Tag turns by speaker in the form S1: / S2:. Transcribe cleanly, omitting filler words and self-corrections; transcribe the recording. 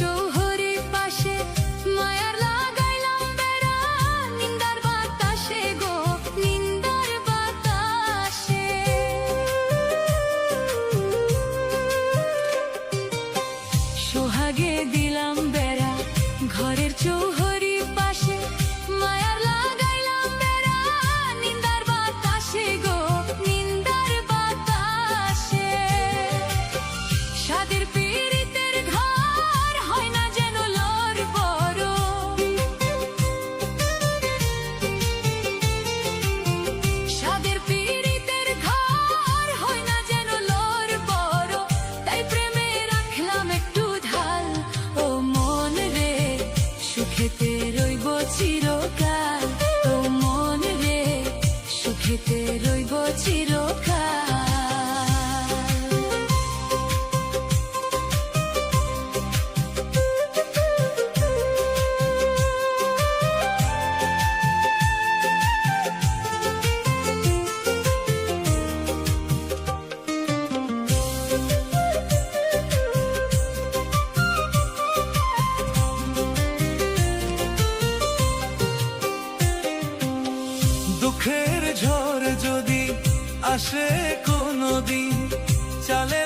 S1: চৌহরি পাশে মায়ার লাগাইলাম বেড়া, নিন্দার বাতাসে গো নিন্দার বাতাসে। সোহাগে দিলাম বেড়া ঘরের চৌহরি পাশে, মায়ার লাগাইলাম বেড়া, নিন্দার বাতাসে গো নিন্দার বাতাসে। সাদের পীড়িতের ঘর হয় না যেন লোর বড়, সাদের পীড়িতের ঘর হয় না যেন লোর বড়, তাই প্রেমে রাখলাম একটু ঢাল। ও মন রে সুখেতে রইব চিরকাল, ও মন রে সুখেতে রইব চিরকাল।
S2: দুঃখের ঝড় যদি আসে কোনদিন, চালে